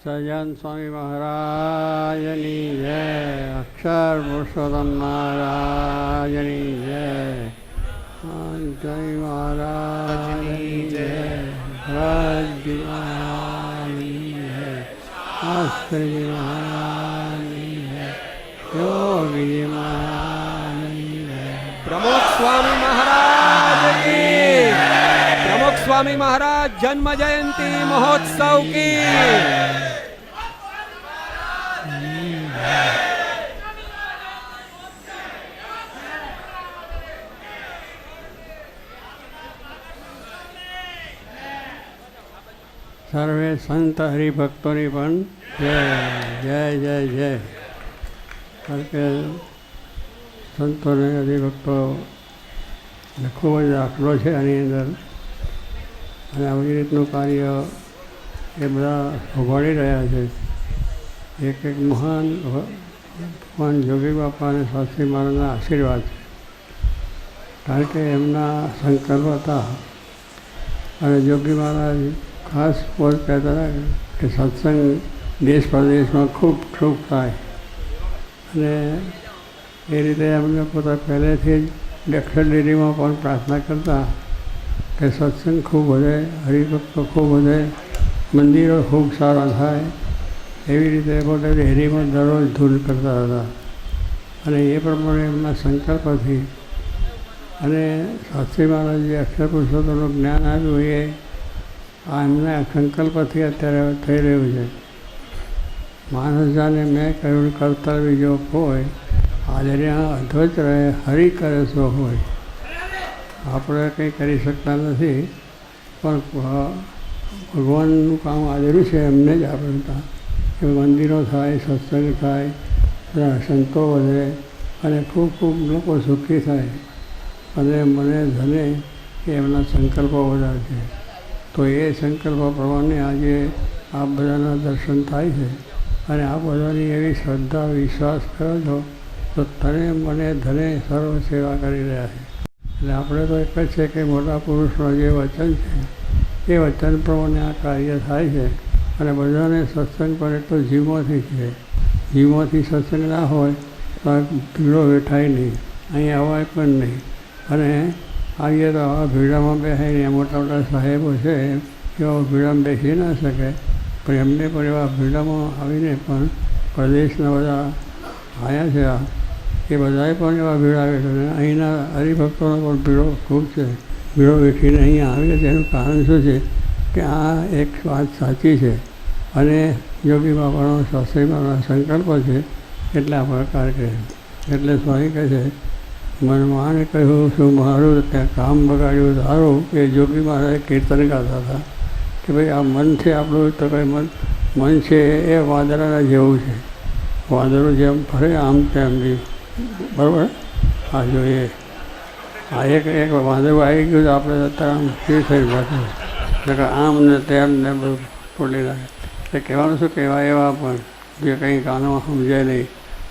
સહજાનંદ સ્વામી મહારાજની જય, અક્ષર પુરુષોત્તમ મહારાજની જય, જય મહારાજની જય, ભરતજી મહારાજની જય, શાસ્ત્રીજી મહારાજની જય, યોગીજી મહારાજની જય, પ્રમુખ સ્વામી મહારાજ કી, પ્રમુખ સ્વામી મહારાજ જન્મ જયંती महोत्सव की। સર્વે સંત હરિભક્તોની પણ જય જય જય જય. કારણ કે સંતોને હરિભક્તો ખૂબ જ દાખલો છે આની અંદર, અને આવી રીતનું કાર્ય એ બધા સંભાળી રહ્યા છે. એક એક મહાન ભગવાન જોગી બાપા અને શાસ્ત્રી મહારાજના આશીર્વાદ છે. કારણ કે એમના સંકલ્પ હતા, અને જોગી મહારાજ ખાસ પોત કહેતા હતા કે સત્સંગ દેશ પ્રદેશમાં ખૂબ ખૂબ થાય, અને એ રીતે એમને પોતા પહેલેથી જ દક્ષિણ ડેરીમાં પણ પ્રાર્થના કરતા કે સત્સંગ ખૂબ વધે, હરિભક્તો ખૂબ વધે, મંદિરો ખૂબ સારા થાય. એવી રીતે પોતે ડેરીમાં દરરોજ ધૂન કરતા હતા, અને એ પ્રમાણે એમના સંકલ્પથી અને શાસ્ત્રી મહારાજે અક્ષર પુરુષોત્તમનું જ્ઞાન આવ્યું એ આ એમના સંકલ્પથી અત્યારે થઈ રહ્યું છે. માણસ જાણે મેં કહ્યું કર્તવ્ય જો હોય, હાજર્યા અધ્વચ રહે, હરિ કરે સો હોય. આપણે કંઈ કરી શકતા નથી, પણ ભગવાનનું કામ આદર્યું છે એમને જ આપણે કે મંદિરો થાય, સત્સંગ થાય, સંતો વધે, અને ખૂબ ખૂબ લોકો સુખી થાય, અને મને ધને એ એમના સંકલ્પો બધા છે. તો એ સંકલ્પો પ્રમાણે આજે આ બધાના દર્શન થાય છે, અને આ બધાની એવી શ્રદ્ધા વિશ્વાસ કરો છો તો તને મને ધને સર્વ સેવા કરી રહ્યા છે. એટલે આપણે તો એક જ છે કે મોટા પુરુષનું જે વચન છે એ વચન પ્રમાણે આ કાર્ય થાય છે, અને બધાને સત્સંગ પર એટલો જીવોથી છે. જીવોથી સત્સંગ ના હોય તો આ ભીડો વેઠાય નહીં, અહીં અવાય પણ નહીં. અને આવીએ તો આવા ભીડામાં બેસીને મોટા મોટા સાહેબો છે એવા ભીડામાં બેસી ના શકે, પણ એમને પણ એવા ભીડામાં આવીને પણ પ્રદેશના બધા આવ્યા છે એ બધાએ પણ એવા ભીડા વેઠે. અહીંના હરિભક્તોનો પણ ભીડો ખૂબ છે. ભીડો વેઠીને અહીંયા આવે છે. એનું કારણ શું છે કે આ એક વાત સાચી છે, અને યોગી બાબાનો શાસ્ત્રી બાબાનો સંકલ્પ છે, એટલે આ પ્રકાર કહે. એટલે સ્વામી કહે છે, મનમાને કહ્યું શું મારું ત્યાં કામ બગાડ્યું તારું. એ જોગી મહારાજ કીર્તન ગાતા હતા કે ભાઈ આ મન છે આપણું, તો કંઈ મન છે એ વાદળાના જેવું છે. વાદળું જેમ ફરે આમ તેમ બી, બરાબર. આ જોઈએ આ એક એક વાદળું આવી ગયું તો આપણે અત્યારે આમ સ્થિર થઈ બેઠું, આમ ને તેમ ને બધું તોડી નાખે. એટલે કહેવાનું શું કહેવાય એવા પણ જે કંઈ કાનમાં સમજાય નહીં,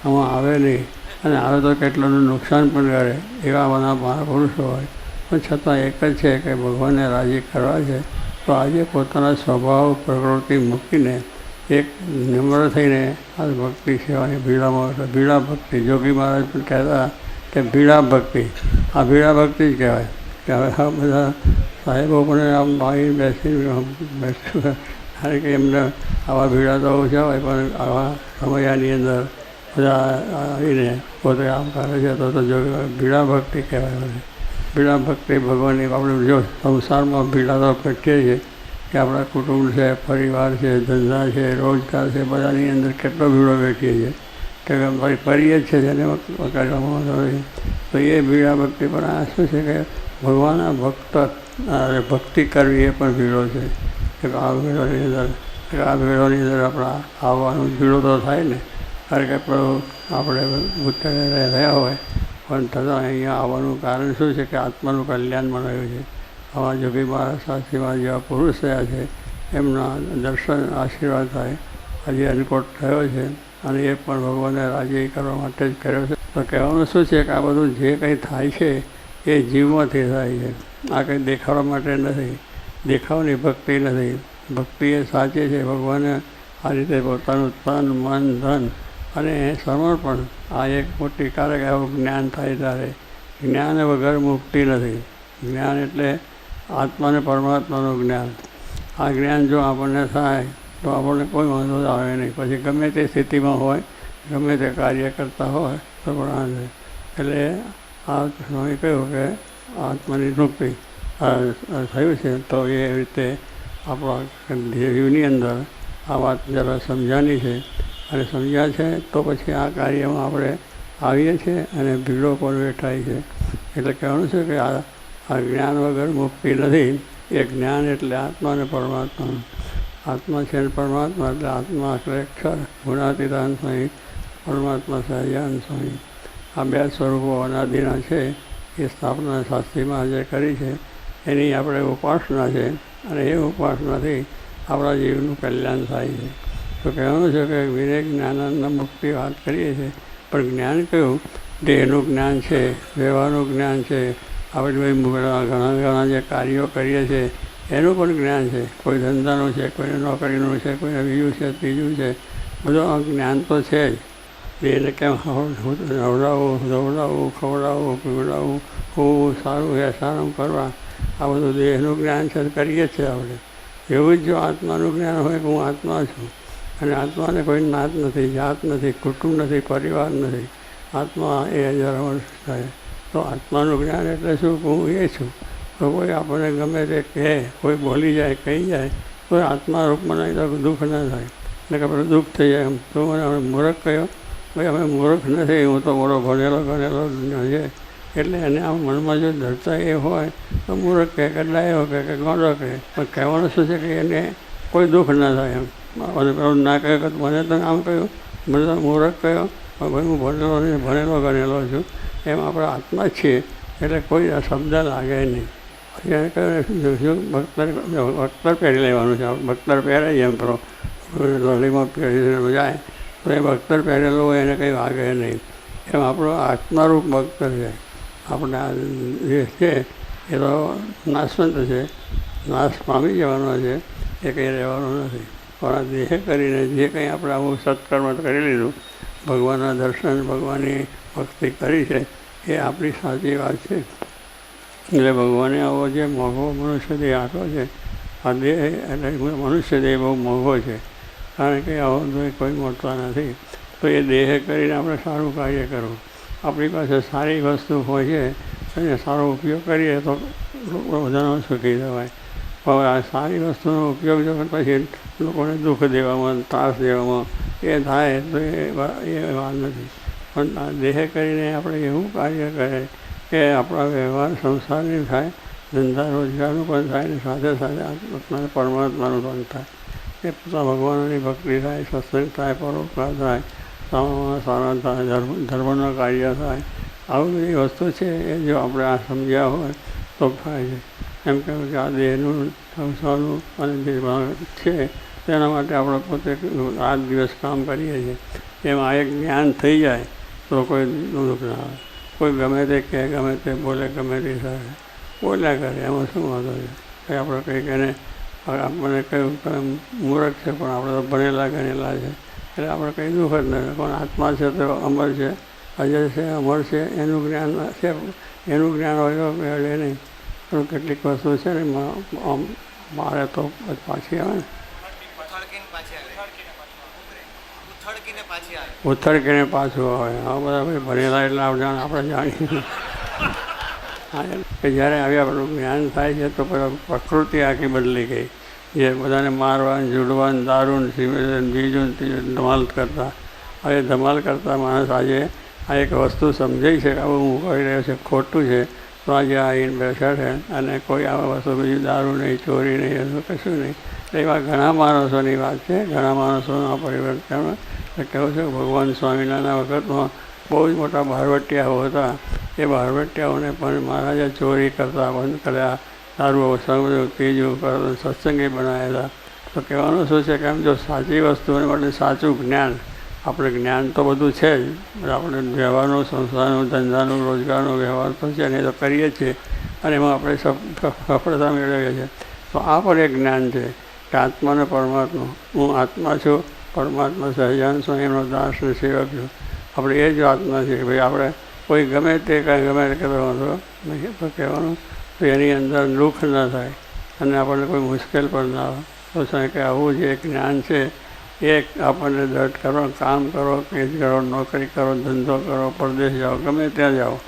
આમાં આવે નહીં, અને આવે તો કેટલાનું નુકસાન પણ કરે, એવા બધા મહાપુરુષો હોય. પણ છતાં એક જ છે કે ભગવાનને રાજી કરવા છે. તો આજે પોતાના સ્વભાવ પ્રકૃતિ મૂકીને એક નમ્ર થઈને આ ભક્તિ સેવાની ભીડામાં, ભીડા ભક્તિ જોગી મહારાજ પણ કહેતા કે ભીડા ભક્તિ, આ ભીડા ભક્તિ જ કહેવાય. કે હવે આ બધા સાહેબો પણ આમ આવી બેસી કારણ કે એમને આવા ભીડા તો ઓછા હોય, પણ આવા સમયાની અંદર બધા આવીને પોતે આમ કરે છે તો ભીડા ભક્તિ કહેવાય. મને ભીડા ભક્તિ ભગવાનની આપણે જો સંસારમાં ભીડા તો ભટકીએ છીએ કે આપણા કુટુંબ છે, પરિવાર છે, ધંધા છે, રોજગાર છે, બધાની અંદર કેટલો ભીડો બેઠીએ છીએ કે ભાઈ કરીએ જ છે જેને વગાડવામાં આવે. તો એ ભીડા ભક્તિ પણ આ શું છે કે ભગવાનના ભક્ત ભક્તિ કરવી એ પણ ભીડો છે. કે આ ભીડોની અંદર આપણા આવવાનું ભીડો તો થાય ને. કારણ કે આપણે ભૂતકાળે રહ્યા હોય, પણ છતાં અહીંયા આવવાનું કારણ શું છે કે આત્માનું કલ્યાણ મનાવ્યું છે. આવા જોગી મહારાજ શાસ્ત્રી મહારાજ જેવા પુરુષ થયા છે, એમના દર્શન આશીર્વાદ થાય આજે અન્નકોટ થયો છે, અને એ પણ ભગવાનને રાજી કરવા માટે જ કર્યો છે. તો કહેવાનું શું છે કે આ બધું જે કંઈ થાય છે એ જીવમાંથી થાય છે. આ કંઈ દેખાડવા માટે નથી, દેખાવની ભક્તિ નથી. ભક્તિ એ સાચી છે, ભગવાને આ રીતે પોતાનું તન મન ધન અને સમર્પણ આ એક મોટી કારક એવું જ્ઞાન થાય ત્યારે જ્ઞાન વગર મુક્તિ નથી. જ્ઞાન એટલે આત્માને પરમાત્માનું જ્ઞાન. આ જ્ઞાન જો આપણને થાય તો આપણને કોઈ વાંધો આવે નહીં. પછી ગમે તે સ્થિતિમાં હોય, ગમે તે કાર્ય કરતા હોય તો પણ આ એટલે આ સ્વામી કહ્યું કે આત્માની મુક્તિ થયું છે. તો એ રીતે આપણા જીવની અંદર આ વાત જરા સમજાની છે અને સમજ્યા છે તો પછી આ કાર્યમાં આપણે આવીએ છીએ અને ભીડો પર બેઠાય છે. એટલે કહેવાનું છે કે આ જ્ઞાન વગર મુક્તિ નથી. એ જ્ઞાન એટલે આત્મા અને પરમાત્માનું. આત્મા છે ને પરમાત્મા એટલે આત્મા અક્ષર ગુણાતીતાન સ્વામી, પરમાત્મા સહજાન સ્વામી. આ બે સ્વરૂપો અનાદિના છે. એ સ્થાપના શાસ્ત્રીમાં જે કરી છે એની આપણે ઉપાસના છે અને એ ઉપાસનાથી આપણા જીવનું કલ્યાણ થાય છે. તો કહેવાનું છે કે વિવેક જ્ઞાનંદ મુક્તિ વાત કરીએ છીએ, પણ જ્ઞાન કયું? દેહનું જ્ઞાન છે, વ્યવહારનું જ્ઞાન છે, આપણે ઘણા જે કાર્યો કરીએ છીએ એનું પણ જ્ઞાન છે. કોઈ ધંધાનું છે, કોઈને નોકરીનું છે, કોઈને બીજું છે, ત્રીજું છે. બધું જ્ઞાન તો છે જ. દેહને કેમ નવડાવવું, ધોવડાવવું, ખવડાવવું, પીવડાવવું, હોવું, સારું એસારામ કરવા, આ બધું દેહનું જ્ઞાન છે, કરીએ જ છીએ આપણે. એવું જ જો આત્માનું જ્ઞાન હોય કે હું આત્મા છું અને આત્માને કોઈ નાત નથી, જાત નથી, કુટુંબ નથી, પરિવાર નથી. આત્મા એ 1000 વર્ષ થાય. તો આત્માનું જ્ઞાન એટલે શું? હું એ છું. તો કોઈ આપણને ગમે તે કહે, કોઈ બોલી જાય, કહી જાય, તો આત્મા રૂપમાં નહીં તો દુઃખ ન થાય. એટલે કે આપણે દુઃખ થઈ જાય. એમ તો મને અમે મૂર્ખ કહ્યો? ભાઈ અમે મૂર્ખ નથી, હું તો મોટો ભણેલો છે. એટલે એને આમ મનમાં જો ધરતા એ હોય તો મૂર્ખ કહે કે ડાયો કહે કે ગોંડો કહે. પણ કહેવાનું શું છે કે એને કોઈ દુઃખ ના થાય. એમ ના કહે કે મને તો આમ કહ્યું, મને તો મૂર્ખ કહ્યો, ભાઈ હું ભણેલો ગણેલો છું. એમ આપણે આત્મા જ છીએ એટલે કોઈ શબ્દ લાગે નહીં. એને કહ્યું બખ્તર પહેરી લેવાનું છે. બખ્તર પહેરાય એમ કરો લોહીમાં પહેરી જાય તો એ બખ્તર પહેરેલો હોય એને કંઈ વાગે નહીં. એમ આપણો આત્મારૂપ બખ્તર છે. આપણે આ દેહ છે એ તો નાશવંત છે, નાશ પામી જવાનો છે, એ કંઈ રહેવાનો નથી. પણ આ દેહ કરીને જે કંઈ આપણે આવું સત્કર્મ કરી લીધું, ભગવાનના દર્શન, ભગવાનની ભક્તિ કરી છે, એ આપણી સાચી વાત છે. એટલે ભગવાને આવો જે મોંઘો મનુષ્ય દેહ આપ્યો છે, આ દેહ એટલે મનુષ્ય દેહ બહુ મોંઘો છે. કારણ કે આવો કોઈ મળતા નથી. તો એ દેહ કરીને આપણે સારું કાર્ય કરવું. આપણી પાસે સારી વસ્તુ હોય છે એને સારો ઉપયોગ કરીએ તો લોકો બધાનો સુખી થવાય. હવે આ સારી વસ્તુનો ઉપયોગ જો પછી લોકોને દુઃખ દેવામાં, ત્રાસ દેવામાં એ થાય તો એ વાત નથી. પણ આ દેહ કરીને આપણે એવું કાર્ય કરે કે આપણા વ્યવહાર સંસારની થાય, ધંધા રોજગારનું પણ થાય ને સાથે સાથે આત્મા પરમાત્માનું પણ થાય. એ પોતા ભગવાનની ભક્તિ થાય, સત્સંગ થાય, પરોપકાર થાય, સારા થાય, ધર્મના કાર્ય થાય. આવી બધી વસ્તુ છે એ જો આપણે આ સમજ્યા હોય તો થાય છે. એમ કહ્યું કે આ દેહનું સંસારનું અને જે છે તેના માટે આપણે પોતે રાત દિવસ કામ કરીએ છીએ. એમાં એક જ્ઞાન થઈ જાય તો કોઈ દુઃખ ના આવે. કોઈ ગમે તે કહે, ગમે તે બોલે, ગમે તે કરે, બોલ્યા કરે, એમાં શું વાંધો છે? કંઈ આપણે કંઈક એને આપણને કહ્યું કે મૂર્ખ છે પણ આપણે તો ભણેલા ગણેલા છે એટલે આપણે કંઈ દુઃખ જ નથી. પણ આત્મા છે તો અમર છે, અજય છે, અમર છે, એનું જ્ઞાન છે. એનું જ્ઞાન હોય એટલે નહીં. પણ કેટલીક વસ્તુ છે ને મારે તો પાછી આવે ને ઉથડકીને પાછું આવે. આ બધા ભાઈ ભણેલા એટલે આપણે જાણીએ કે જ્યારે આવી આપણું જ્ઞાન થાય છે તો પ્રકૃતિ આખી બદલી ગઈ. જે બધાને મારવાનું, જુડવાનું, દારૂન, સિમેન્ટ, બીજું ત્રીજું ધમાલ કરતા, હવે ધમાલ કરતા માણસ આજે આ એક વસ્તુ સમજાય છે કે આવું હું કરી રહ્યો છે ખોટું છે તો આજે આવીને બેઠા છે અને કોઈ આવા વસ્તુ બીજું દારૂ નહીં, ચોરી નહીં, એવું કશું નહીં. એવા ઘણા માણસોની વાત છે. ઘણા માણસોના પરિવર્તન કહેવું છે. ભગવાન સ્વામિનારાયણ વખતમાં બહુ જ મોટા બહારવટિયાઓ હતા. એ બહારવટિયાઓને પણ મહારાજે ચોરી કરતા બંધ કર્યા, દારૂ સમજવું, ત્રીજું કરતા, સત્સંગી બનાવેલા. તો કહેવાનું શું છે કે આમ જો સાચી વસ્તુઓને માટે સાચું જ્ઞાન, આપણે જ્ઞાન તો બધું છે જ, આપણે વ્યવહારનું, સંસ્થાનું, ધંધાનું, રોજગારનું વ્યવહાર તો છે ને એ તો કરીએ જ છીએ અને એમાં આપણે સફળતા મેળવીએ છીએ. તો આ પણ એક જ્ઞાન છે કે આત્મા અને પરમાત્મા, હું આત્મા છું, પરમાત્મા સહજાનંદ સ્વામીનો દાસ અને સેવક છું. આપણે એ જ આત્મા છે કે ભાઈ આપણે કોઈ ગમે તે કાંઈ ગમે તે કહેવાનો નહીં, તો કહેવાનું તો એની અંદર દુઃખ ન થાય અને આપણને કોઈ મુશ્કેલ પણ ના આવે. તો સાહેબ કે આવું જે જ્ઞાન છે એ આપણને દૃઢ કરો, કામ કરો, પેજ કરો, નોકરી કરો, ધંધો કરો, પરદેશ જાઓ, ગમે ત્યાં જાઓ,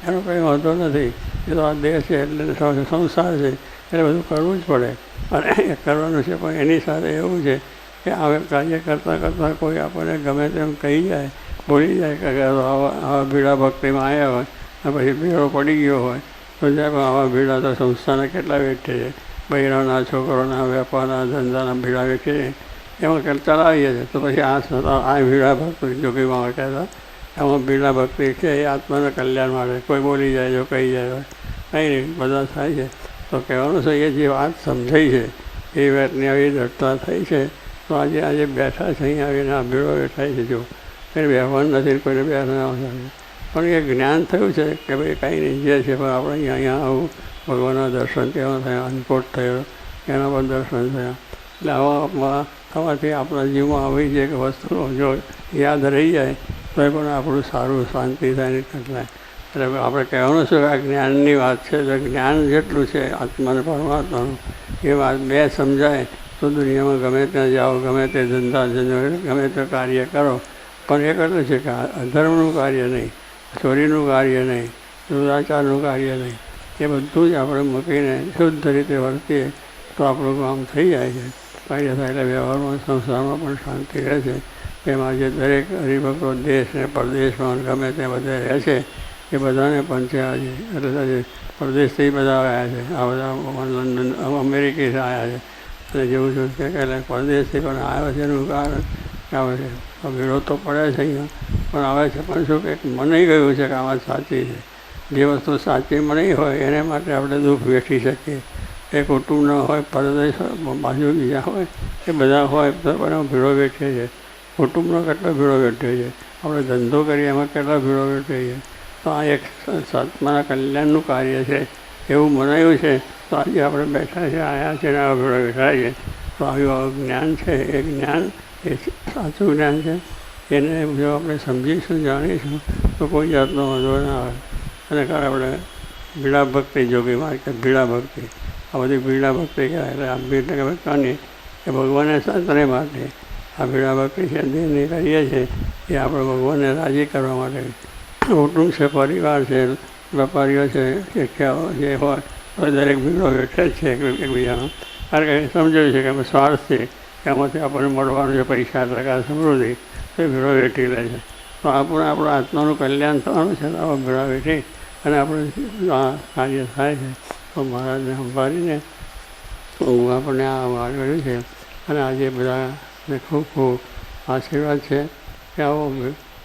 એનો કંઈ વાંધો નથી. એ તો આ દેશ છે એટલે સંસાર છે એટલે બધું કરવું જ પડે અને એ કરવાનું છે. પણ એની સાથે એવું છે કે આ કાર્ય કરતાં કરતાં કોઈ આપણને ગમે તેમ કહી જાય, બોલી જાય કે આવા ભીડા ભક્તિમાં આવ્યા હોય અને પછી ભીડો પડી ગયો હોય તો જાય આવા ભીડા તો સંસ્થાના કેટલા વેઠે છે, બૈરાના, છોકરોના, વેપારના, ધંધાના ભીડા વેઠે છે, એમાં ચલાવીએ છીએ. તો પછી આ ભીડા ભક્તિ જોગીમાં કહેતા એમાં ભીડા ભક્તિ છે એ આત્માના કલ્યાણ માટે કોઈ બોલી જાય, જો કહી જાય કંઈ નહીં, બધા થાય છે. તો કહેવાનું છે એ જે વાત સમજાઈ છે એ વાતની આવી દ્રઢતા થઈ છે. તો આજે બેઠા છે અહીંયા આવીને આ ભીડો બેઠાય છે. જો કંઈ બેહવાનું નથી, કોઈને બેસવા પણ એ જ્ઞાન થયું છે કે ભાઈ કંઈ નહીં જે છે પણ આપણે અહીંયા આવું ભગવાનના દર્શન કેવા થયા, અન્નકોટ થયો એના પણ દર્શન થયા. એટલે આવા થવાથી આપણા જીવમાં આવી જે વસ્તુઓ જો યાદ રહી જાય તો એ પણ આપણું સારું શાંતિ થાય ને થાય. એટલે આપણે કહેવાનું છે કે આ જ્ઞાનની વાત છે. તો જ્ઞાન જેટલું છે આત્મા અને પરમાત્માનું એ વાત બે સમજાય તો દુનિયામાં ગમે ત્યાં જાઓ, ગમે તે ધંધા ગમે તે કાર્ય કરો. પણ એ કેટલું છે કે અધર્મનું કાર્ય નહીં, ચોરીનું કાર્ય નહીં, દુરાચારનું કાર્ય નહીં, એ બધું જ આપણે મૂકીને શુદ્ધ રીતે વર્તીએ તો આપણું કામ થઈ જાય છે. કાર્ય થાય એટલે વ્યવહારમાં સંસારમાં પણ શાંતિ રહે છે. એમાં જે દરેક હરિભક્તો દેશ ને પરદેશમાં ગમે ત્યાં બધે રહે છે એ બધાને પણ છે આજે એટલે પરદેશથી બધા આવ્યા છે. આ બધા લંડન અમેરિકાથી આવ્યા છે અને જેવું છું કે પરદેશથી પણ આવ્યા છે. એનું કારણ આવે છે ભીડો તો પડે છે અહીંયા પણ આવે છે. પણ શું કે મનાઈ ગયું છે કે આ વાત સાચી છે. જે વસ્તુ સાચી મનાઈ હોય એને માટે આપણે દુઃખ વેઠી શકીએ. એ કુટુંબ ન હોય, પરદેશ બાજુ બીજા હોય, એ બધા હોય તો પણ ભીડો વેઠીએ છીએ. કુટુંબનો કેટલો ભીડો વેઠીએ છીએ, આપણે ધંધો કરીએ એમાં કેટલા ભીડો વેઠીએ છીએ. તો આ એક આત્માના કલ્યાણનું કાર્ય છે એવું મનાયું છે. તો આજે આપણે બેઠા છે, આવ્યા છે ને આવા ભીડો બેઠા છે. તો આવ્યું જ્ઞાન છે એ જ્ઞાન એ સાચું જ્ઞાન છે. એને જો આપણે સમજીશું, જાણીશું તો કોઈ જાતનો વાંધો ના આવે. અને કારણ આપણે ભીડા ભક્તિ જોગી માર્ગ ભીડા ભક્તિ આ બધી ભીડા ભક્તિ કહેવાય. એટલે આ ભીડ ભક્તિની એ ભગવાનને સંતને માટે આ ભીડા ભક્તિ છે દેહની કરીએ છીએ એ આપણે ભગવાનને રાજી કરવા માટે. કુટુંબ છે, પરિવાર છે, વેપારીઓ છે, શિક્ષાઓ જે હોય તો દરેક ભીડો વેઠે જ છે એકબીજામાં. કારણ કે સમજાયું છે કે અમે સ્વાર્થથી કે આમાંથી આપણને મળવાનું છે પૈસા, ટકા, સમૃદ્ધિ એ ભીડો વેઠી લે છે. તો આપણે આપણું આત્માનું કલ્યાણ થવાનું છે. આવા ભીડા વેઠી અને આપણે આ કાર્ય થાય છે. તો મહારાજને સંભાળીને હું આપણને આ વાળ્યું છે અને આજે બધાને ખૂબ ખૂબ આશીર્વાદ છે કે આવો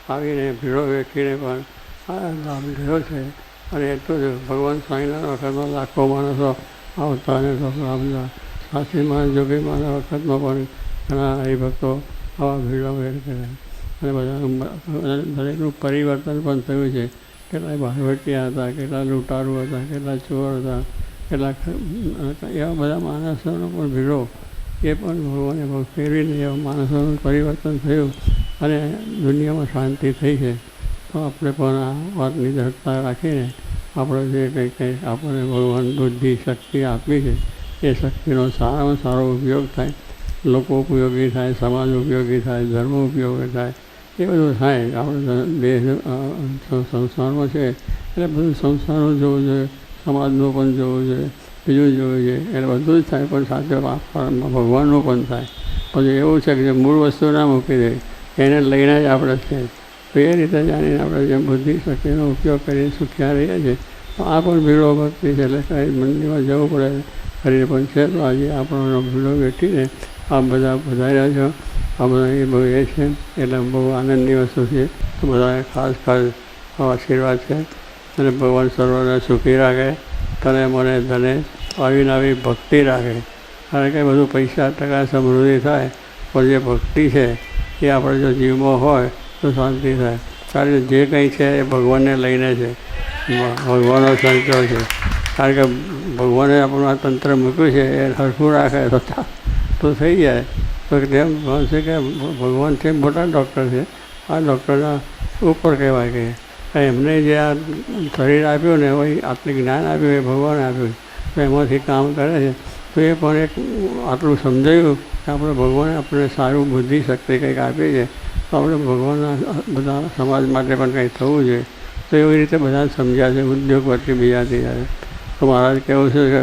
આવીને ભીડો વેઠીને પણ આ લાભ લીધો છે. અને એટલું જ ભગવાન સ્વામિનારાયણ વખતમાં લાખો માણસો આવતા અને લાભ લીધા. સાચીમાં જોગીમાના વખતમાં પણ ઘણા હરિભક્તો આવા ભીડો વેઠ કર્યા અને બધા દરેકનું પરિવર્તન પણ થયું છે. કેટલાય બહારવટિયા હતા, કેટલા લૂંટારૂ હતા, કેટલા ચોર હતા, કેટલાક એવા બધા માણસોનો પણ ભીડો એ પણ ભગવાને ફેરવીને એવા માણસોનું પરિવર્તન થયું અને દુનિયામાં શાંતિ થઈ છે. તો આપણે પણ આ વાતની દ્રઢતા રાખીને આપણે જે કંઈ આપણને ભગવાન બુદ્ધિ શક્તિ આપી છે એ શક્તિનો સારામાં સારો ઉપયોગ થાય, લોકો ઉપયોગી થાય, સમાજ ઉપયોગી થાય, ધર્મ ઉપયોગી થાય, એ બધું થાય. આપણે દેશ સંસારમાં છે એટલે બધું સંસારનું જોવું જોઈએ, સમાજનું પણ જોવું જોઈએ, બીજું જોવું જોઈએ. એટલે બધું જ થાય પણ સાથે ભગવાનનું પણ થાય. પછી એવું છે કે જે મૂળ વસ્તુ ના મૂકી દે એને લઈને જ આપણે છે. તો એ રીતે જાણીને આપણે જેમ બુદ્ધિ શક્તિનો ઉપયોગ કરીને સુખ્યા રહીએ છીએ. તો આ પણ ભીડો ભક્તિ છે. એટલે કંઈ મંદિરમાં જવું પડે કરીને પણ છે. તો આજે આપણો ભીડો વેઠીને આ બધા વધાર્યા છો. આ બધા એ બહુ એ છે એટલે બહુ આનંદની વસ્તુ છે. તો બધા ખાસ આશીર્વાદ છે અને ભગવાન સર્વને સુખી રાખે, તને મને ધને આવી આવી ભક્તિ રાખે. કારણ કે બધું પૈસા, ટકા, સમૃદ્ધિ થાય પણ જે ભક્તિ છે એ આપણે જો જીવમાં હોય તો શાંતિ થાય. કારણ કે જે કંઈ છે એ ભગવાનને લઈને છે, ભગવાનનો તંત્ર છે. કારણ કે ભગવાને આપણું આ તંત્ર મૂક્યું છે એ હરખું રાખે તો તો થઈ જાય. તો તેમ છે કે ભગવાન છે મોટા ડૉક્ટર છે, આ ડૉક્ટરના ઉપર કહેવાય કે એમને જે આ શરીર આપ્યું ને એ આટલું જ્ઞાન આપ્યું એ ભગવાન આપ્યું, તો એમાંથી કામ કરે છે. તો એ પણ એક આટલું સમજાયું કે આપણે ભગવાને આપણને સારું બુદ્ધિ શક્તિ કંઈક આપી છે, તો આપણે ભગવાનના બધા સમાજ માટે પણ કંઈક થવું જોઈએ. તો એવી રીતે બધા સમજ્યા છે ઉદ્યોગપતિ બીજા થઈ જાય. તો મહારાજ કહેવું છે કે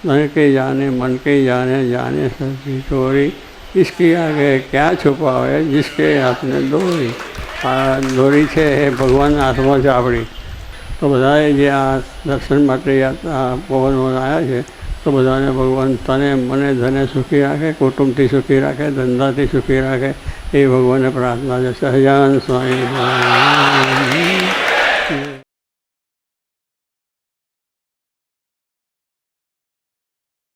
તન કે જાને મન કે જાને જાને સચી ચોરી इसकी आगे क्या છુપાવે जिसके હાથને દોરી. આ દોરી છે એ ભગવાનના હાથમાં છે આપણી. તો બધાએ જે આ દર્શન માટે આ પવનમાં આવ્યા છે, તો બધાને ભગવાન તને મને ધને સુખી રાખે, કુટુંબથી સુખી રાખે, ધંધાથી સુખી રાખે, એ ભગવાનને પ્રાર્થના છે. સહજાનંદ સ્વામી